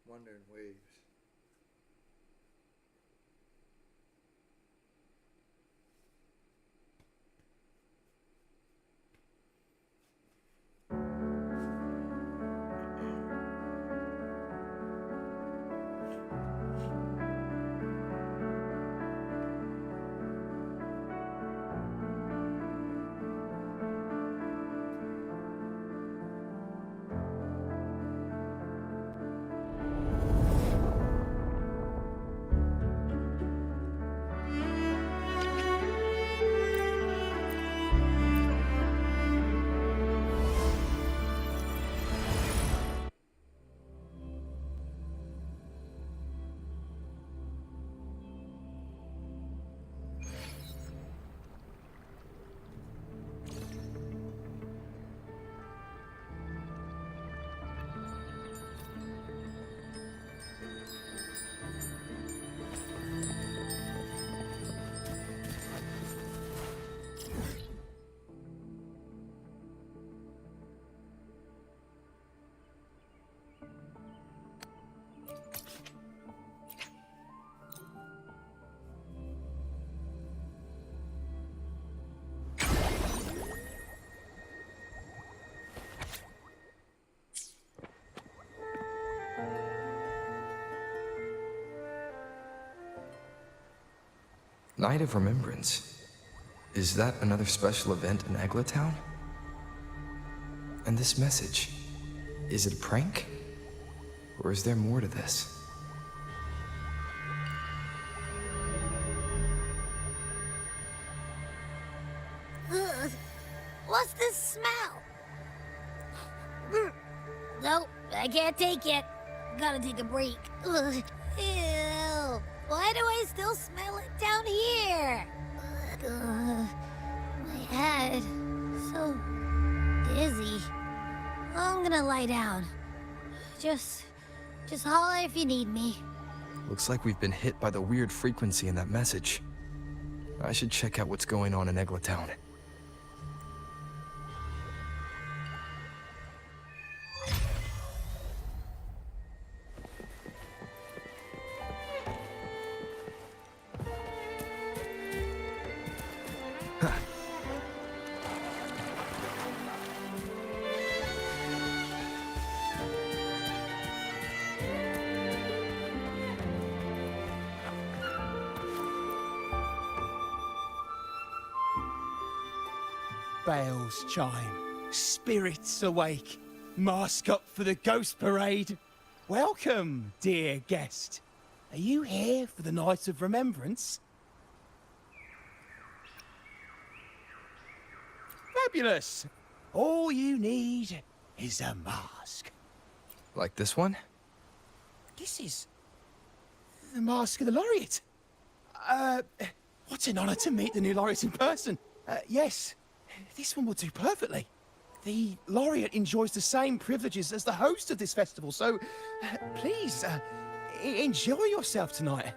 Wandering Waves. Night of Remembrance. Is that another special event in Eglatown? And this message, is it a prank? Or is there more to this? Ugh. What's this smell? Nope, I can't take it. Gotta take a break. Ugh. Ew. Why do I still smell it down here? Ugh. My head. So dizzy. I'm gonna lie down. Just holler if you need me. Looks like we've been hit by the weird frequency in that message. I should check out what's going on in Eglatown. Bells chime, spirits awake, mask up for the ghost parade. Welcome, dear guest. Are you here for the night of remembrance? Fabulous! All you need is a mask. Like this one? This is the mask of the laureate. What an honor to meet the new laureate in person. Yes, this one will do perfectly. The laureate enjoys the same privileges as the host of this festival, so please, enjoy yourself tonight.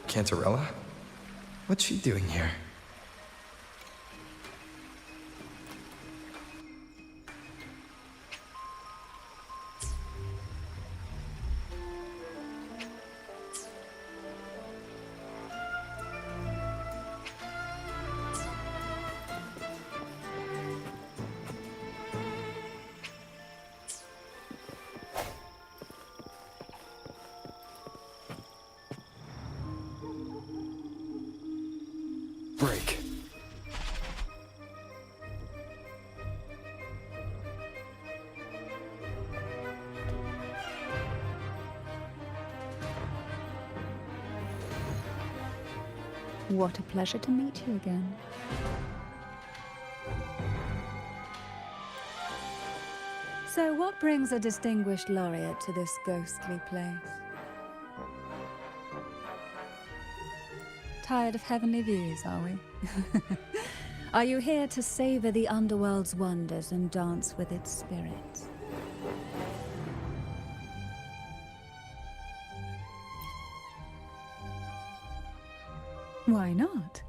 Cantarella? What's she doing here? Break. What a pleasure to meet you again. So what brings a distinguished laureate to this ghostly place? Tired of heavenly views, are we? Are you here to savor the underworld's wonders and dance with its spirits? Why not?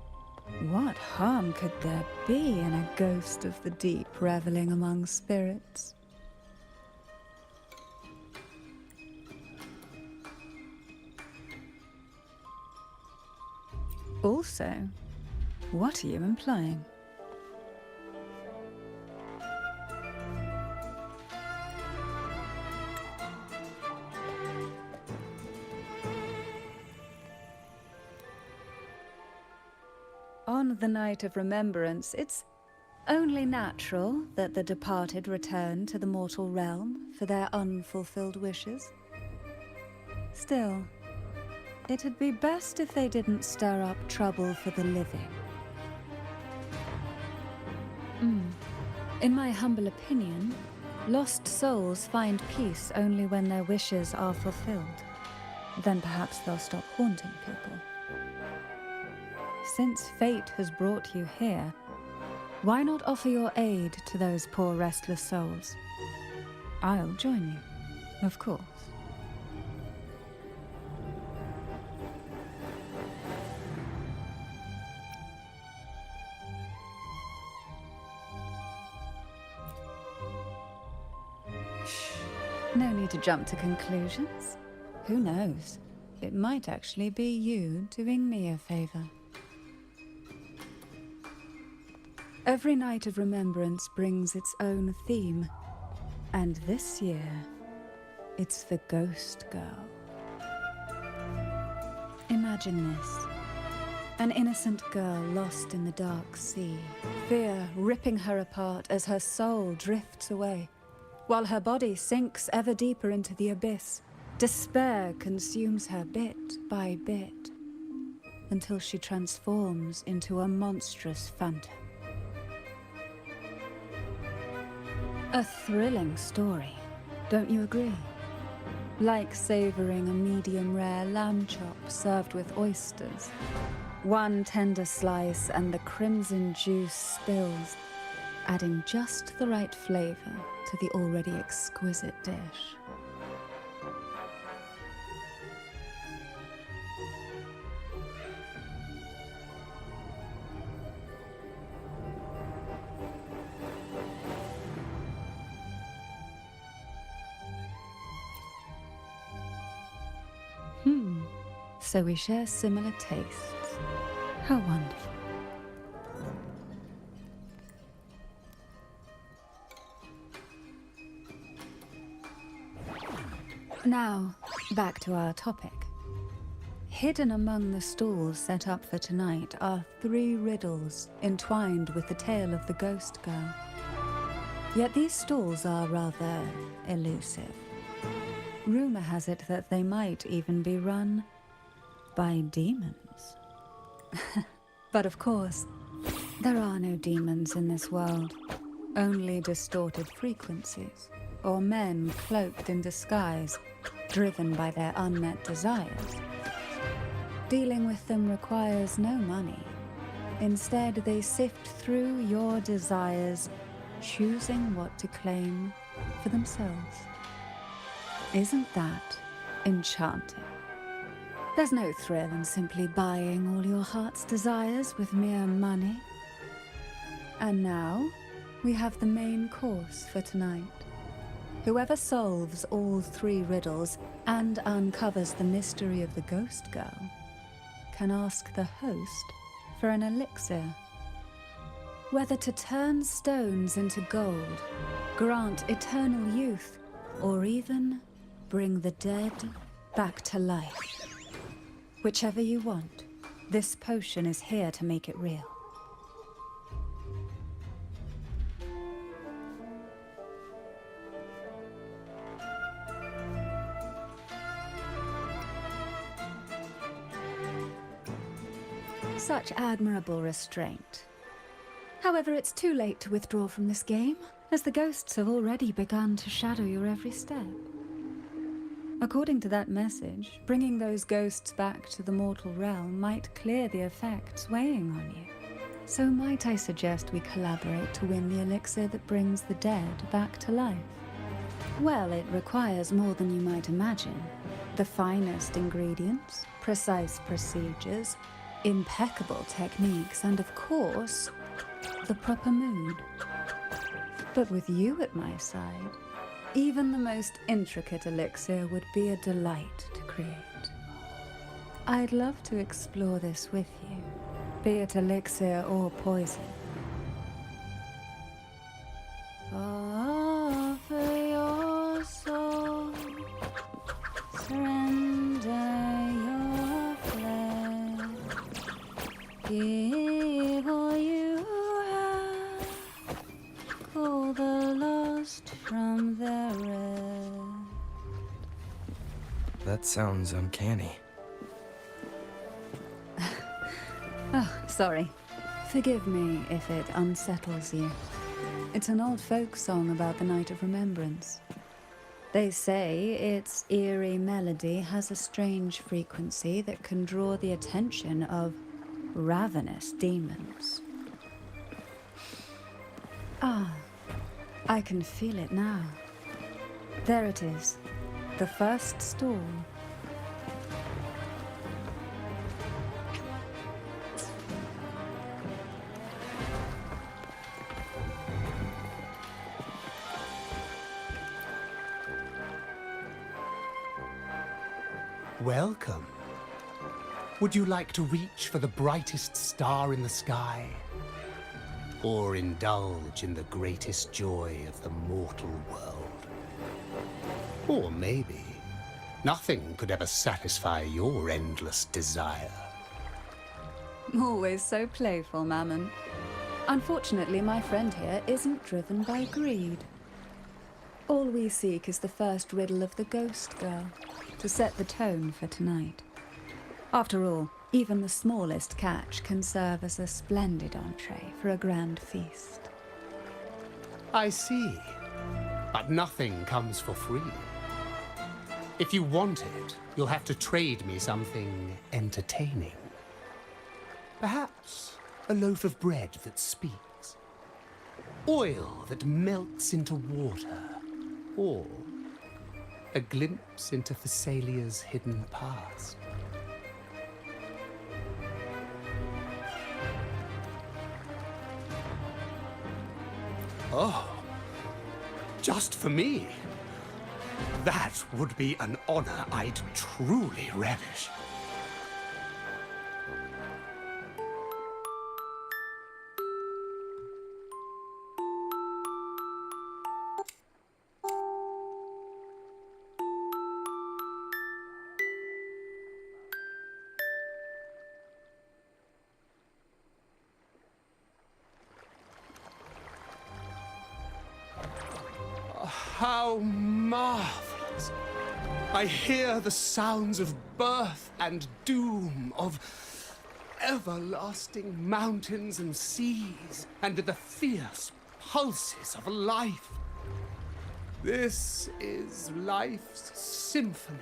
What harm could there be in a ghost of the deep reveling among spirits? Also, what are you implying? On the night of remembrance, it's only natural that the departed return to the mortal realm for their unfulfilled wishes. Still, it'd be best if they didn't stir up trouble for the living. In my humble opinion, lost souls find peace only when their wishes are fulfilled. Then perhaps they'll stop haunting people. Since fate has brought you here, why not offer your aid to those poor restless souls? I'll join you, of course. No need to jump to conclusions. Who knows? It might actually be you doing me a favor. Every night of remembrance brings its own theme, and this year, it's the Ghost Girl. Imagine this. An innocent girl lost in the dark sea, fear ripping her apart as her soul drifts away, while her body sinks ever deeper into the abyss. Despair consumes her bit by bit, until she transforms into a monstrous phantom. A thrilling story, don't you agree? Like savoring a medium-rare lamb chop served with oysters. One tender slice and the crimson juice spills, adding just the right flavor to the already exquisite dish. So we share similar tastes. How wonderful. Now, back to our topic. Hidden among the stalls set up for tonight are 3 riddles entwined with the tale of the Ghost Girl. Yet these stalls are rather elusive. Rumor has it that they might even be run by demons. But of course, there are no demons in this world, only distorted frequencies, or men cloaked in disguise, driven by their unmet desires. Dealing with them requires no money. Instead, they sift through your desires, choosing what to claim for themselves. Isn't that enchanting? There's no thrill in simply buying all your heart's desires with mere money. And now, we have the main course for tonight. Whoever solves all 3 riddles and uncovers the mystery of the Ghost Girl can ask the host for an elixir. Whether to turn stones into gold, grant eternal youth, or even bring the dead back to life. Whichever you want, this potion is here to make it real. Such admirable restraint. However, it's too late to withdraw from this game, as the ghosts have already begun to shadow your every step. According to that message, bringing those ghosts back to the mortal realm might clear the effects weighing on you. So might I suggest we collaborate to win the elixir that brings the dead back to life? Well, it requires more than you might imagine. The finest ingredients, precise procedures, impeccable techniques, and of course, the proper mood. But with you at my side, even the most intricate elixir would be a delight to create. I'd love to explore this with you, be it elixir or poison. Offer your soul, surrender your flesh, give all you have, call the lost from their rest. That sounds uncanny. Oh, sorry. Forgive me if it unsettles you. It's an old folk song about the Night of Remembrance. They say its eerie melody has a strange frequency that can draw the attention of ravenous demons. Ah, I can feel it now. There it is, the first stall. Welcome. Would you like to reach for the brightest star in the sky? Or indulge in the greatest joy of the mortal world? Or maybe nothing could ever satisfy your endless desire. Always so playful, Mammon. Unfortunately, my friend here isn't driven by greed. All we seek is the first riddle of the Ghost Girl, to set the tone for tonight. After all, even the smallest catch can serve as a splendid entree for a grand feast. I see. But nothing comes for free. If you want it, you'll have to trade me something entertaining. Perhaps a loaf of bread that speaks. Oil that melts into water. Or a glimpse into Thessalia's hidden past. Oh, just for me? That would be an honor I'd truly relish. How marvelous! I hear the sounds of birth and doom, of everlasting mountains and seas, and the fierce pulses of life. This is life's symphony,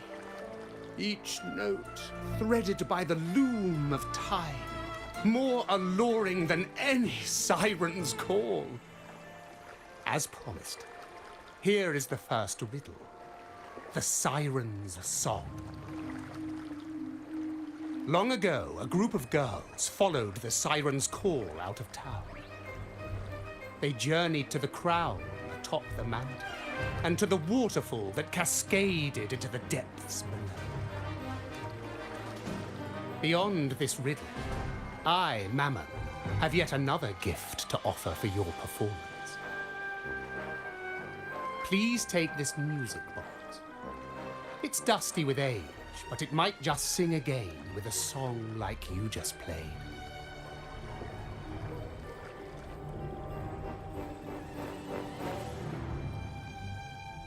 each note threaded by the loom of time, more alluring than any siren's call. As promised, here is the first riddle, the Siren's Song. Long ago, a group of girls followed the siren's call out of town. They journeyed to the crown atop the mountain, and to the waterfall that cascaded into the depths below. Beyond this riddle, I, Mammon, have yet another gift to offer for your performance. Please take this music box. It's dusty with age, but it might just sing again with a song like you just played.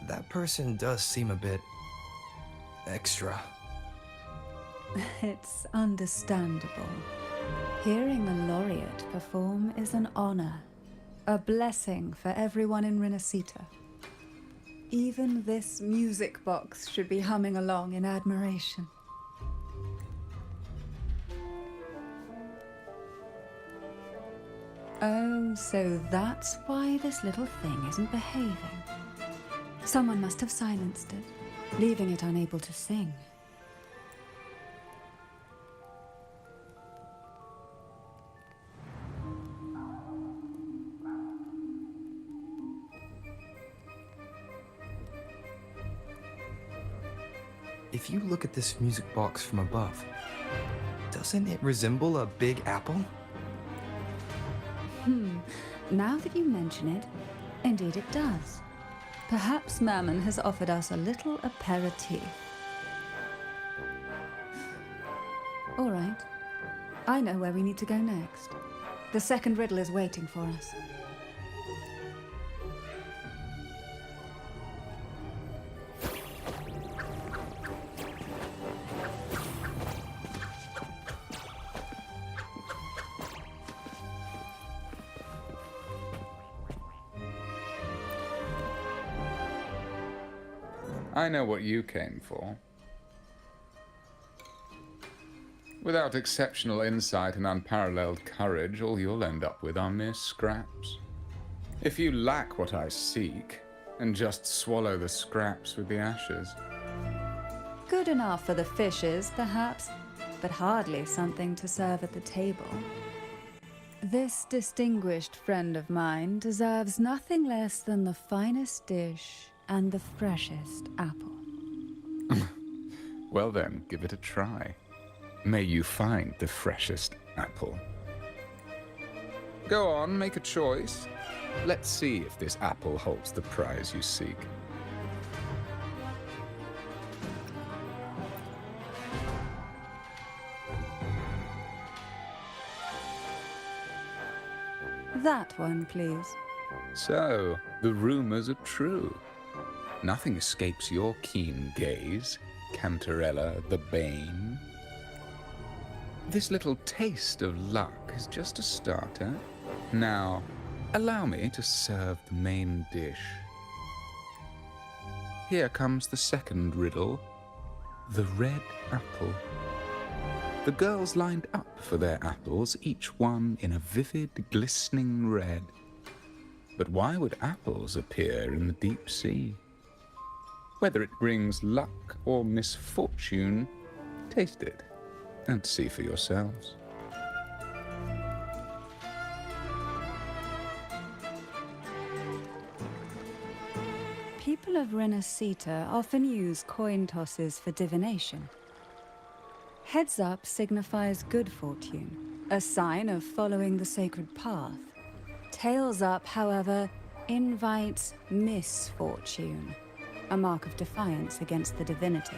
That person does seem a bit extra. It's understandable. Hearing a laureate perform is an honor, a blessing for everyone in Renacita. Even this music box should be humming along in admiration. Oh, so that's why this little thing isn't behaving. Someone must have silenced it, leaving it unable to sing. If you look at this music box from above, doesn't it resemble a big apple? Now that you mention it, indeed it does. Perhaps Mammon has offered us a little aperitif. All right. I know where we need to go next. The second riddle is waiting for us. I know what you came for. Without exceptional insight and unparalleled courage, all you'll end up with are mere scraps. If you lack what I seek, and just swallow the scraps with the ashes. Good enough for the fishes, perhaps, but hardly something to serve at the table. This distinguished friend of mine deserves nothing less than the finest dish and the freshest apple. Well then, give it a try. May you find the freshest apple. Go on, make a choice. Let's see if this apple holds the prize you seek. That one, please. So, the rumors are true. Nothing escapes your keen gaze, Cantarella the Bane. This little taste of luck is just a starter. Now, allow me to serve the main dish. Here comes the second riddle, the red apple. The girls lined up for their apples, each one in a vivid, glistening red. But why would apples appear in the deep sea? Whether it brings luck or misfortune, taste it and see for yourselves. People of Renacita often use coin tosses for divination. Heads up signifies good fortune, a sign of following the sacred path. Tails up, however, invites misfortune, a mark of defiance against the divinity.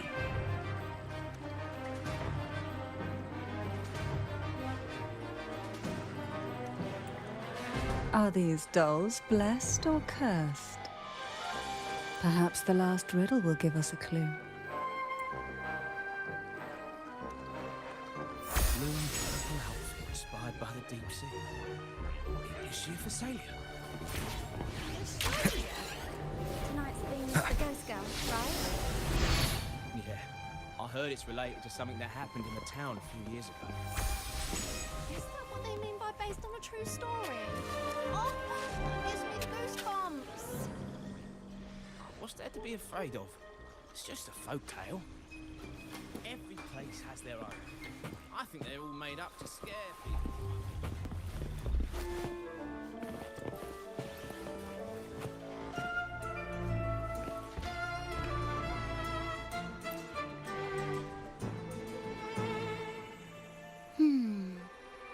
Are these dolls blessed or cursed? Perhaps the last riddle will give us a clue. Blue and purple outfit inspired by the deep sea. Is she a Phasalia? Tonight's theme is the Ghost Girl, right? Yeah, I heard it's related to something that happened in the town a few years ago. Is that what they mean by based on a true story? Oh, that gives me goosebumps. What's there to be afraid of? It's just a folk tale. Every place has their own. I think they're all made up to scare people.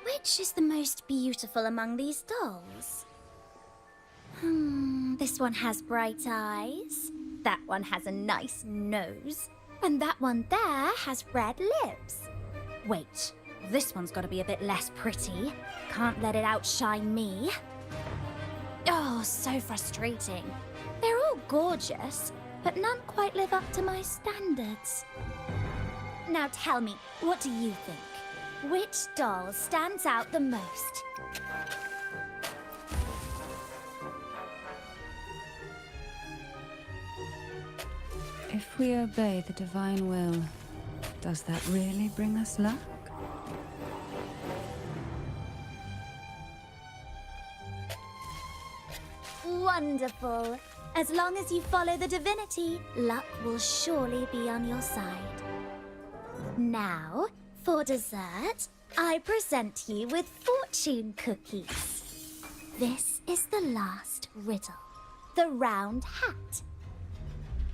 Which is the most beautiful among these dolls? This one has bright eyes. That one has a nice nose. And that one there has red lips. Wait, this one's got to be a bit less pretty. Can't let it outshine me. Oh, so frustrating. They're all gorgeous, but none quite live up to my standards. Now tell me, what do you think? Which doll stands out the most? If we obey the divine will, does that really bring us luck? Wonderful. As long as you follow the divinity, luck will surely be on your side. Now, for dessert, I present you with fortune cookies. This is the last riddle. The round hat.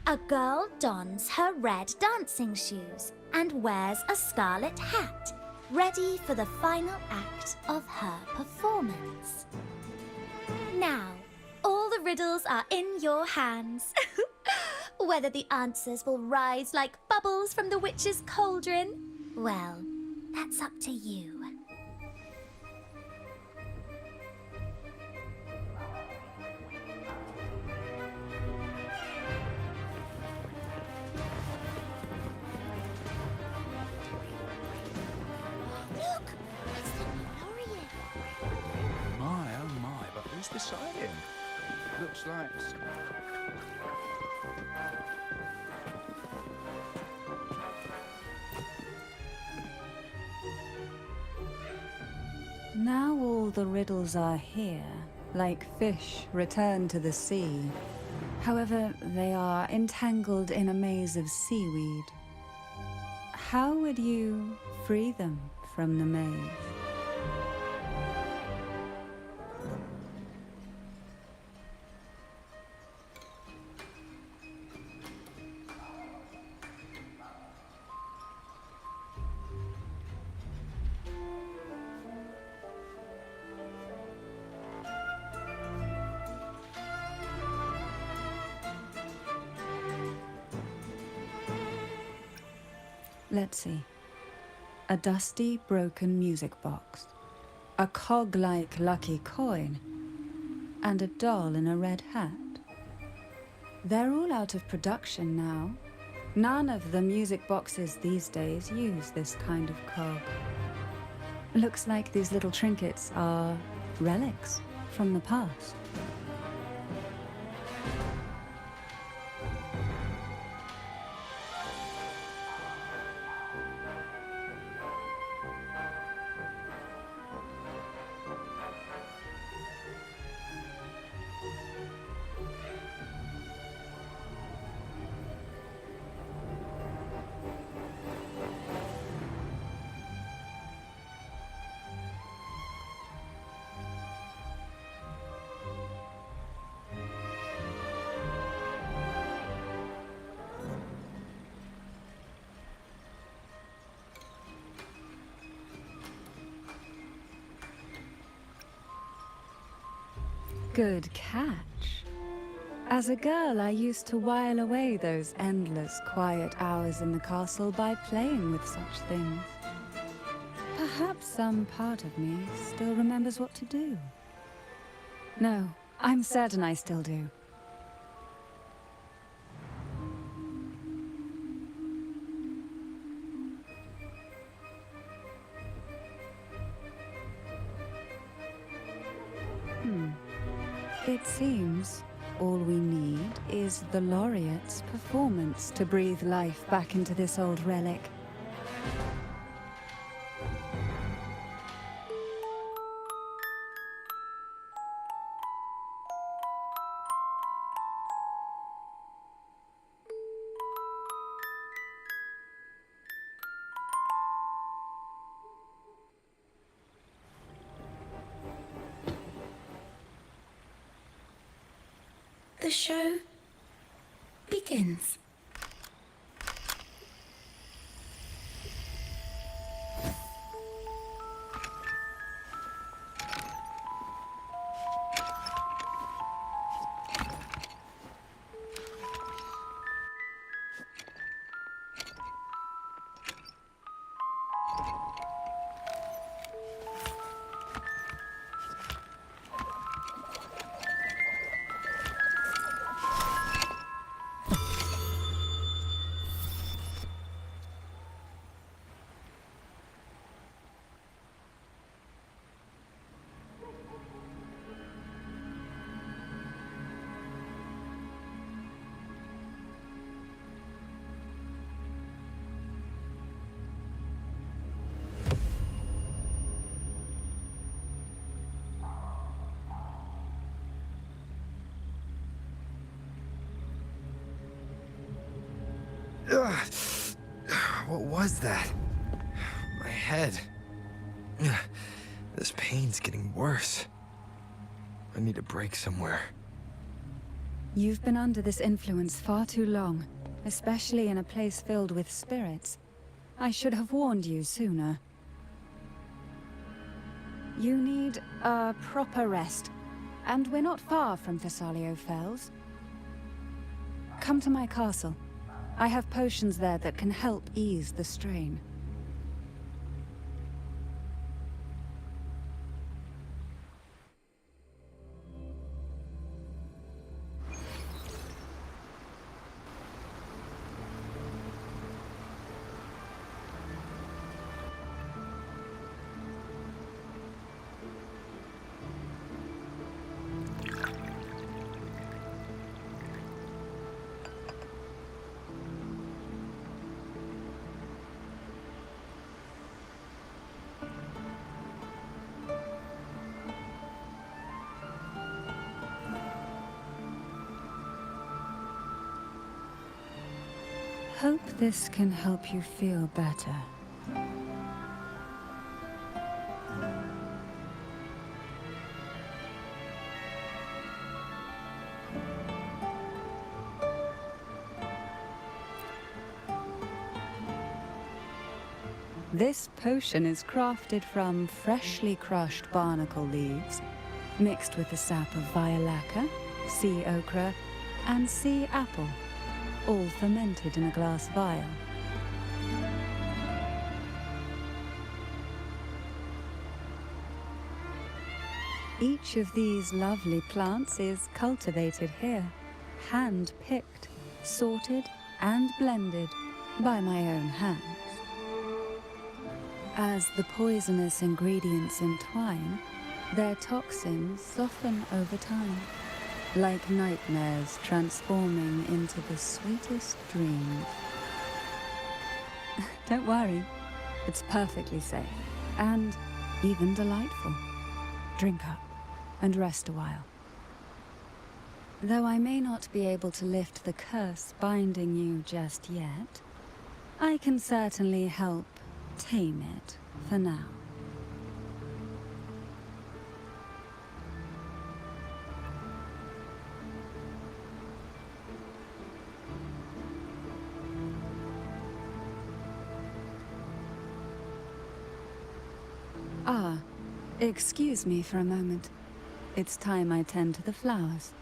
A girl dons her red dancing shoes and wears a scarlet hat, ready for the final act of her performance. Now, all the riddles are in your hands. Whether the answers will rise like bubbles from the witch's cauldron, well, that's up to you. Look! It's the Laureate! My, oh my, but who's beside him? Looks like... Now all the riddles are here, like fish returned to the sea. However, they are entangled in a maze of seaweed. How would you free them from the maze? Let's see. A dusty, broken music box, a cog-like lucky coin, and a doll in a red hat. They're all out of production now. None of the music boxes these days use this kind of cog. Looks like these little trinkets are relics from the past. Good catch. As a girl, I used to while away those endless, quiet hours in the castle by playing with such things. Perhaps some part of me still remembers what to do. No, I'm certain I still do. It seems all we need is the Laureate's performance to breathe life back into this old relic. The show begins. Ugh. What was that? My head. Ugh. This pain's getting worse. I need a break somewhere. You've been under this influence far too long, especially in a place filled with spirits. I should have warned you sooner. You need a proper rest, and we're not far from Thessalio Fells. Come to my castle. I have potions there that can help ease the strain. Hope this can help you feel better. This potion is crafted from freshly crushed barnacle leaves, mixed with the sap of violaca, sea okra, and sea apple, all fermented in a glass vial. Each of these lovely plants is cultivated here, hand-picked, sorted, and blended by my own hands. As the poisonous ingredients entwine, their toxins soften over time, like nightmares transforming into the sweetest dreams. Don't worry, it's perfectly safe, and even delightful. Drink up, and rest a while. Though I may not be able to lift the curse binding you just yet, I can certainly help tame it for now. Ah, excuse me for a moment. It's time I tend to the flowers.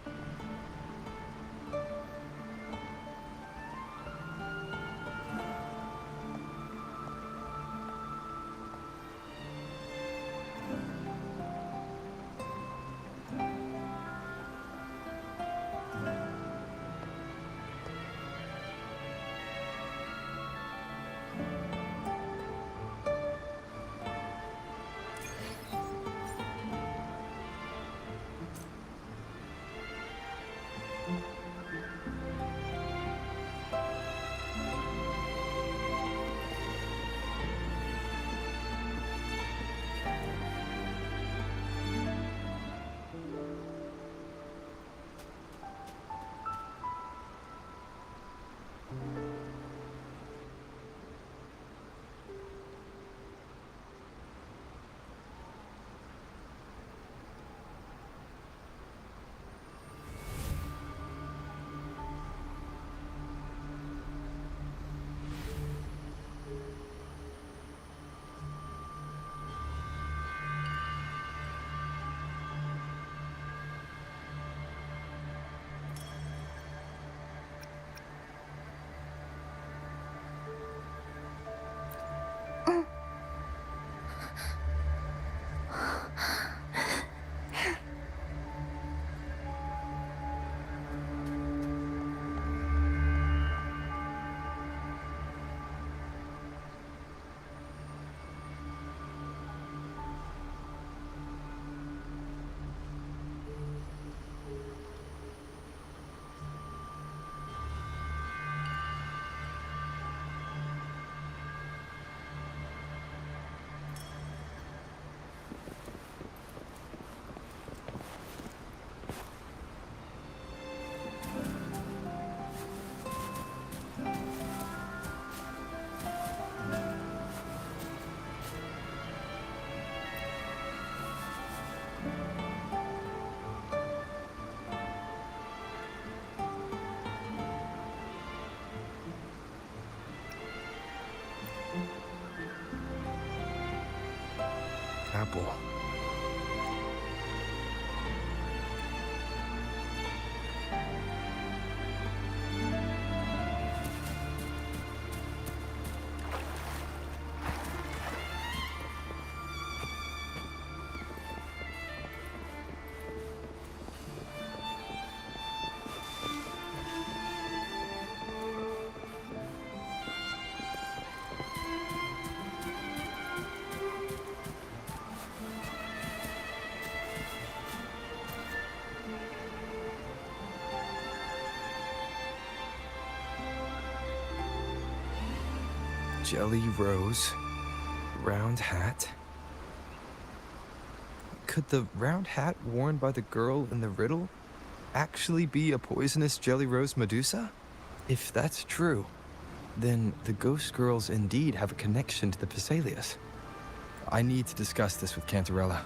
Apple. Jelly rose, round hat. Could the round hat worn by the girl in the riddle actually be a poisonous jelly rose Medusa? If that's true, then the ghost girls indeed have a connection to the Phasalias. I need to discuss this with Cantarella.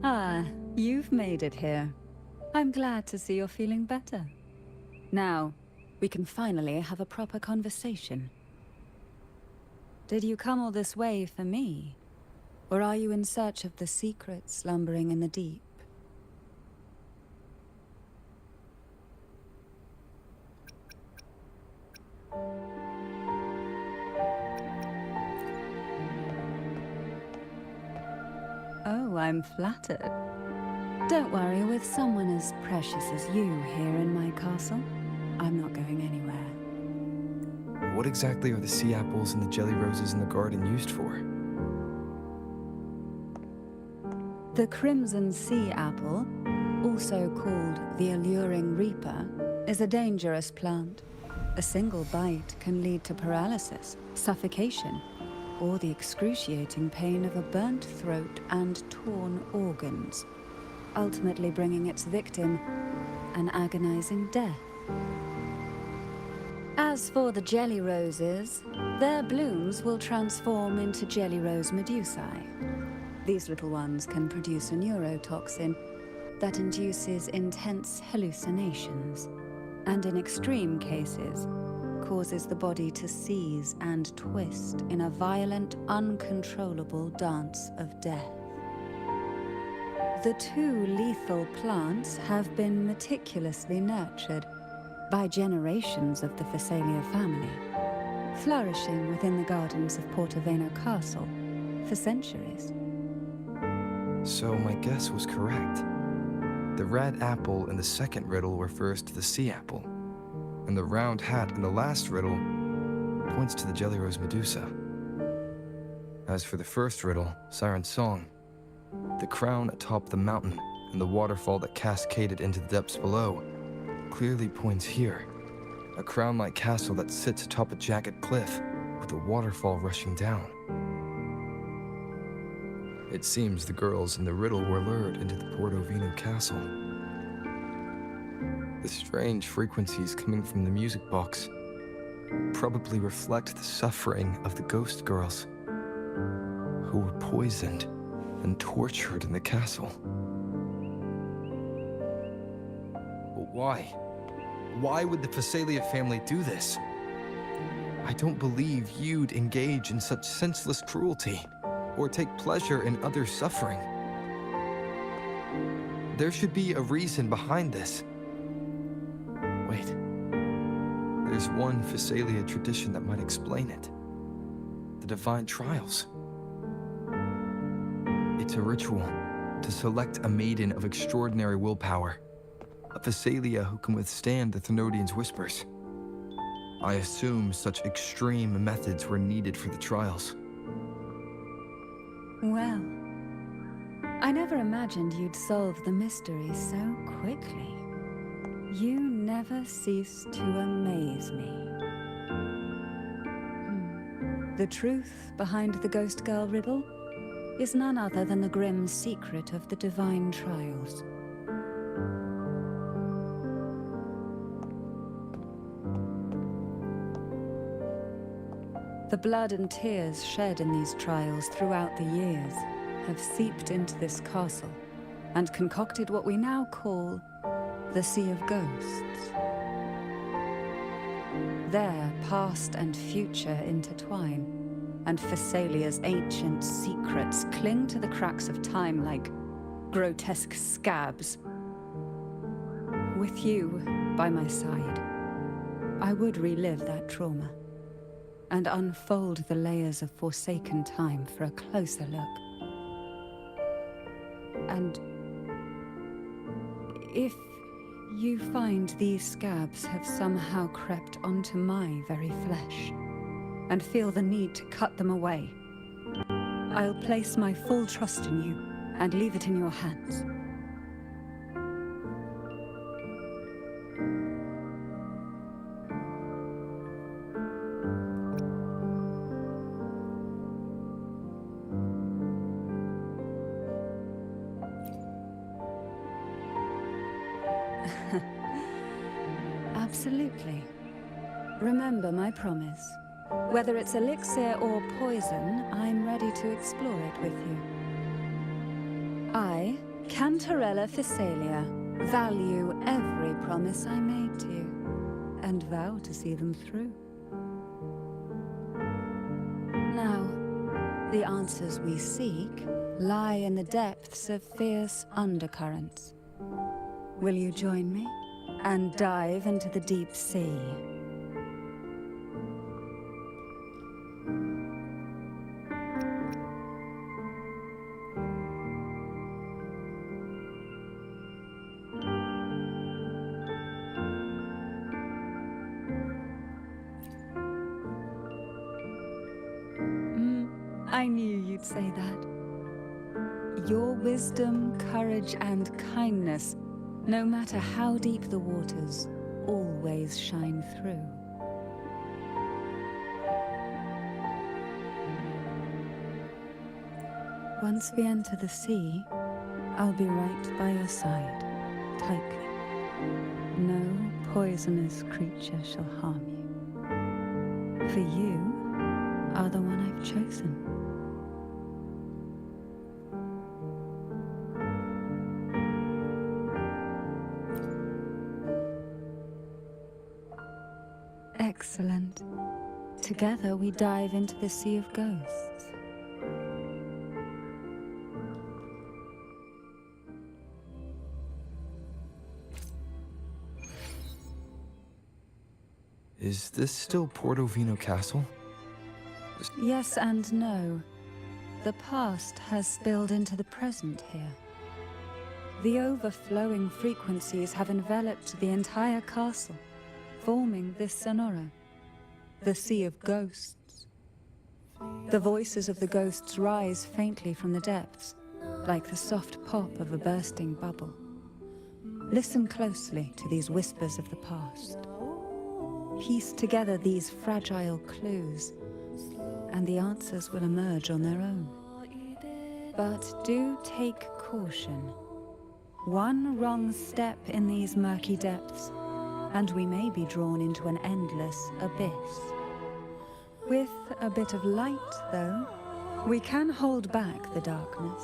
Ah, you've made it here. I'm glad to see you're feeling better. Now, we can finally have a proper conversation. Did you come all this way for me? Or are you in search of the secret slumbering in the deep? Oh, I'm flattered. Don't worry, with someone as precious as you here in my castle, I'm not going anywhere. What exactly are the sea apples and the jelly roses in the garden used for? The crimson sea apple, also called the alluring reaper, is a dangerous plant. A single bite can lead to paralysis, suffocation, or the excruciating pain of a burnt throat and torn organs, ultimately bringing its victim an agonizing death. As for the jelly roses, their blooms will transform into jelly rose medusae. These little ones can produce a neurotoxin that induces intense hallucinations, and in extreme cases, causes the body to seize and twist in a violent, uncontrollable dance of death. The two lethal plants have been meticulously nurtured by generations of the Phasalia family, flourishing within the gardens of Portoveno Castle for centuries. So my guess was correct. The red apple in the second riddle refers to the sea apple, and the round hat in the last riddle points to the jelly rose Medusa. As for the first riddle, Siren's Song, the crown atop the mountain and the waterfall that cascaded into the depths below clearly points here. A crown-like castle that sits atop a jagged cliff with a waterfall rushing down. It seems the girls in the riddle were lured into the Portoveno castle. The strange frequencies coming from the music box probably reflect the suffering of the ghost girls who were poisoned and tortured in the castle. But why? Why would the Phasalia family do this? I don't believe you'd engage in such senseless cruelty or take pleasure in others' suffering. There should be a reason behind this. Wait, there's one Phasalia tradition that might explain it. The Divine Trials. It's a ritual to select a maiden of extraordinary willpower, a Phasalia who can withstand the Thenodians' whispers. I assume such extreme methods were needed for the trials. Well, I never imagined you'd solve the mystery so quickly. You never cease to amaze me. The truth behind the Ghost Girl riddle is none other than the grim secret of the Divine Trials. The blood and tears shed in these trials throughout the years have seeped into this castle and concocted what we now call the Sea of Ghosts. There, past and future intertwine, and Phasalia's ancient secrets cling to the cracks of time like grotesque scabs. With you by my side, I would relive that trauma and unfold the layers of forsaken time for a closer look. And if you find these scabs have somehow crept onto my very flesh, and feel the need to cut them away, I'll place my full trust in you and leave it in your hands. Absolutely. Remember my promise. Whether it's elixir or poison, I'm ready to explore it with you. I, Cantarella Phasalia, value every promise I made to you, and vow to see them through. Now, the answers we seek lie in the depths of fierce undercurrents. Will you join me and dive into the deep sea? I knew you'd say that. Your wisdom, courage, and kindness, no matter how deep the waters, always shine through. Once we enter the sea, I'll be right by your side, tightly. No poisonous creature shall harm you. For you are the one I've chosen. Excellent. Together we dive into the Sea of Ghosts. Is this still Portovino Castle? Yes and no. The past has spilled into the present here. The overflowing frequencies have enveloped the entire castle, forming this sonora, the Sea of Ghosts. The voices of the ghosts rise faintly from the depths, like the soft pop of a bursting bubble. Listen closely to these whispers of the past. Piece together these fragile clues, and the answers will emerge on their own. But do take caution. One wrong step in these murky depths, and we may be drawn into an endless abyss. With a bit of light, though, we can hold back the darkness.